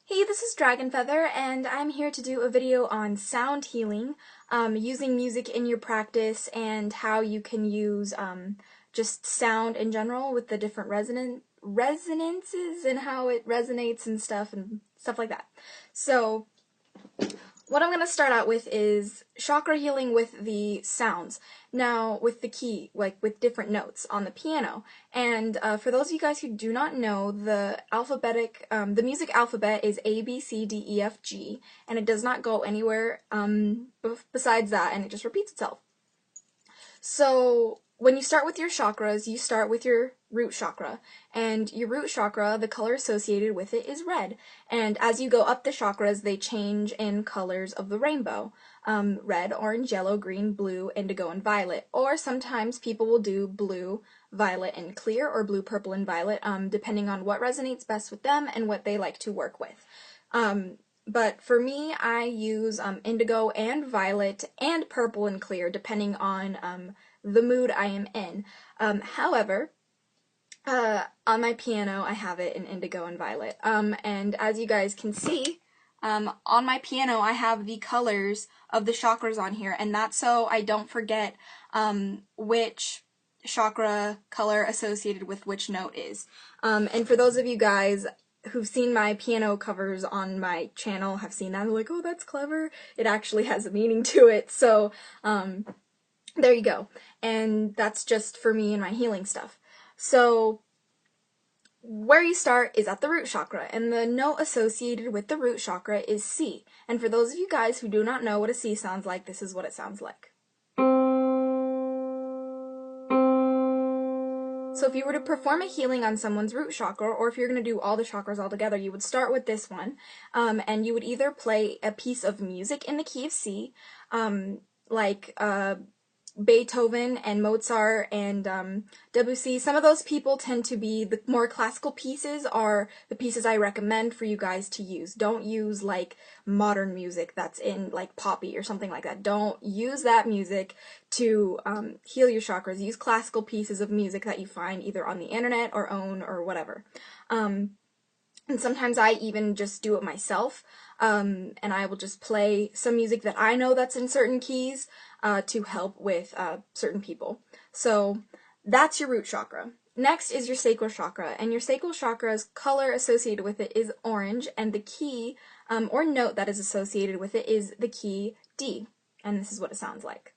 Hey, this is Dragon Feather, and I'm here to do a video on sound healing, using music in your practice and how you can use just sound in general with the different resonances and how it resonates and stuff like that. So what I'm going to start out with is chakra healing with the sounds. Now, with the key, like with different notes on the piano. And for those of you guys who do not know, the music alphabet is A, B, C, D, E, F, G, and it does not go anywhere besides that, and it just repeats itself. So when you start with your chakras, you start with your root chakra, and your root chakra, the color associated with it is red, and as you go up the chakras, they change in colors of the rainbow, red, orange, yellow, green, blue, indigo, and violet, or sometimes people will do blue, violet, and clear, or blue, purple, and violet, depending on what resonates best with them and what they like to work with. But for me, I use indigo and violet and purple and clear, depending on the mood I am in. However, on my piano, I have it in indigo and violet. And as you guys can see, on my piano, I have the colors of the chakras on here, and that's so I don't forget which chakra color associated with which note is. And for those of you guys who've seen my piano covers on my channel have seen that, they're like, oh, that's clever. It actually has a meaning to it. So, there you go. And that's just for me and my healing stuff. So, where you start is at the root chakra, and the note associated with the root chakra is C. And for those of you guys who do not know what a C sounds like, this is what it sounds like. So if you were to perform a healing on someone's root chakra, or if you're going to do all the chakras all together, you would start with this one, and you would either play a piece of music in the key of C, like Beethoven and Mozart and Debussy. Some of those people tend to be the more classical pieces are the pieces I recommend for you guys to use. Don't use like modern music that's in like poppy or something like that. Don't use that music to heal your chakras. Use classical pieces of music that you find either on the internet or own or whatever. And sometimes I even just do it myself, and I will just play some music that I know that's in certain keys to help with certain people. So that's your root chakra. Next is your sacral chakra, and your sacral chakra's color associated with it is orange, and the key or note that is associated with it is the key D, and this is what it sounds like.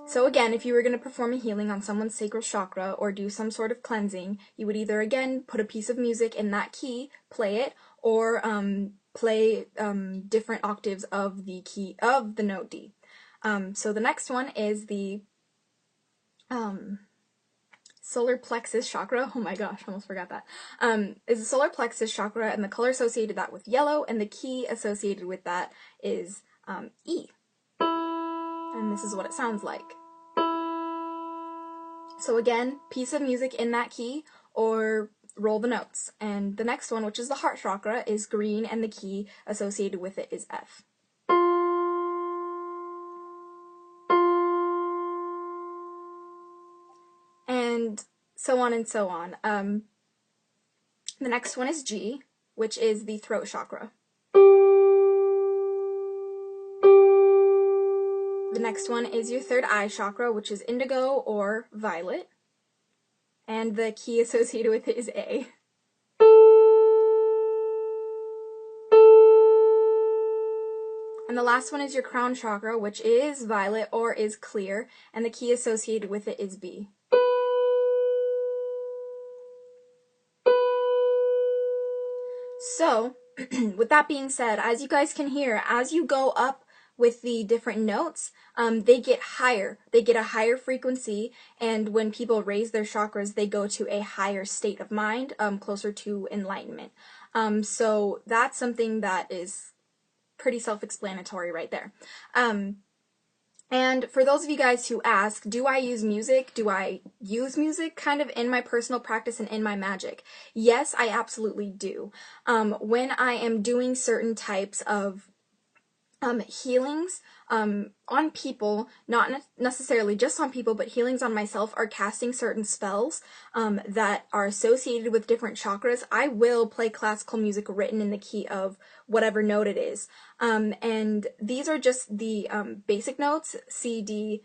So again, if you were going to perform a healing on someone's sacral chakra or do some sort of cleansing, you would either, again, put a piece of music in that key, play it, or play different octaves of the key of the note D. So the next one is the solar plexus chakra. Oh my gosh, I almost forgot that. Is the solar plexus chakra, and the color associated that with yellow, and the key associated with that is E. And this is what it sounds like. So again, piece of music in that key, or roll the notes. And the next one, which is the heart chakra, is green, and the key associated with it is F. And so on and so on. The next one is G, which is the throat chakra. The next one is your third eye chakra, which is indigo or violet, and the key associated with it is A. And the last one is your crown chakra, which is violet or is clear, and the key associated with it is B. So, with that being said, as you guys can hear, as you go up with the different notes, they get higher. They get a higher frequency, and when people raise their chakras, they go to a higher state of mind, closer to enlightenment. So that's something that is pretty self-explanatory right there. And for those of you guys who ask, do I use music? Do I use music kind of in my personal practice and in my magic? Yes, I absolutely do. When I am doing certain types of Healings on people, not necessarily just on people, but healings on myself are casting certain spells that are associated with different chakras. I will play classical music written in the key of whatever note it is. And these are just the basic notes, C, D,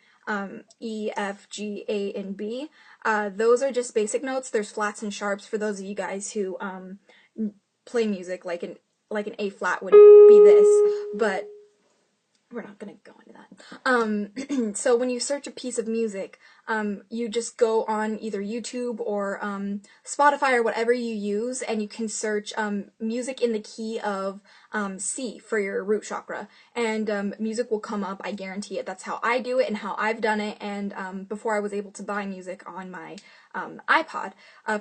E, F, G, A, and B. Those are just basic notes. There's flats and sharps for those of you guys who play music, like an A flat would be this, but we're not going to go into that. So when you search a piece of music, you just go on either YouTube or Spotify or whatever you use, and you can search music in the key of C for your root chakra, and music will come up, I guarantee it. That's how I do it and how I've done it, and before I was able to buy music on my iPod.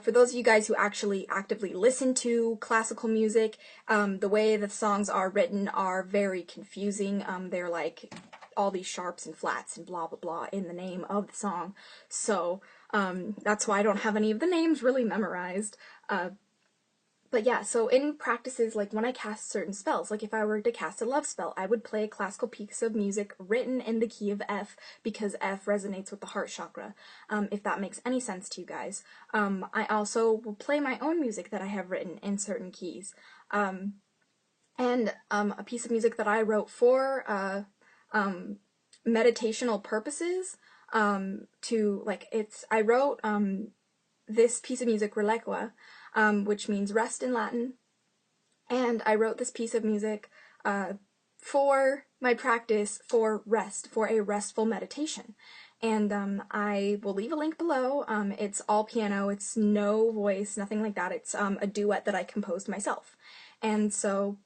For those of you guys who actually actively listen to classical music, the way the songs are written are very confusing. They're like all these sharps and flats and blah blah blah in the name of the song. So that's why I don't have any of the names really memorized. But yeah, so in practices, like when I cast certain spells, like if I were to cast a love spell, I would play a classical piece of music written in the key of F, because F resonates with the heart chakra, if that makes any sense to you guys. I also will play my own music that I have written in certain keys. And a piece of music that I wrote for meditational purposes, I wrote this piece of music, Reliqua, which means rest in Latin, and I wrote this piece of music for my practice for rest, for a restful meditation. And I will leave a link below. It's all piano, it's no voice, nothing like that. It's a duet that I composed myself. And so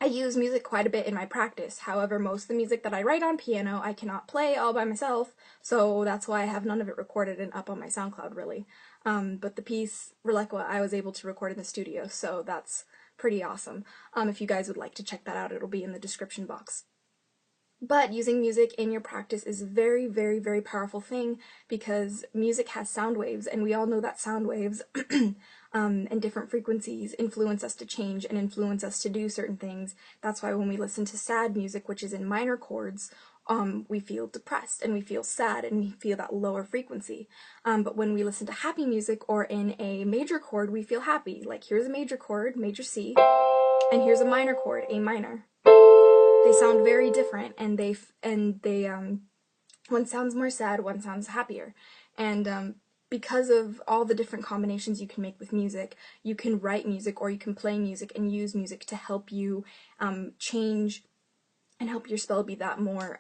I use music quite a bit in my practice. However, most of the music that I write on piano, I cannot play all by myself, so that's why I have none of it recorded and up on my SoundCloud, really. But the piece, Reliqua, I was able to record in the studio, so that's pretty awesome. If you guys would like to check that out, it'll be in the description box. But using music in your practice is a very, very, very powerful thing, because music has sound waves, and we all know that sound waves and different frequencies influence us to change and influence us to do certain things. That's why when we listen to sad music, which is in minor chords, we feel depressed and we feel sad and we feel that lower frequency. But when we listen to happy music or in a major chord, we feel happy. Like here's a major chord, major C, and here's a minor chord, A minor. They sound very different, and one sounds more sad, one sounds happier. And because of all the different combinations you can make with music, you can write music or you can play music and use music to help you change and help your spell be that more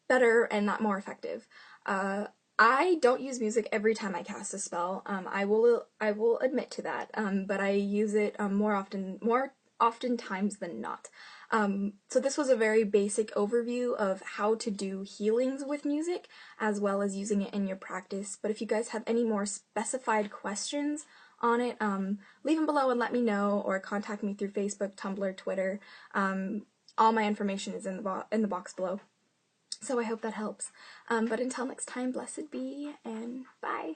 better and that more effective. I don't use music every time I cast a spell. I will admit to that, but I use it more oftentimes than not. So this was a very basic overview of how to do healings with music, as well as using it in your practice. But if you guys have any more specified questions on it, leave them below and let me know, or contact me through Facebook, Tumblr, Twitter. All my information is in the box below. So I hope that helps. But until next time, blessed be, and bye.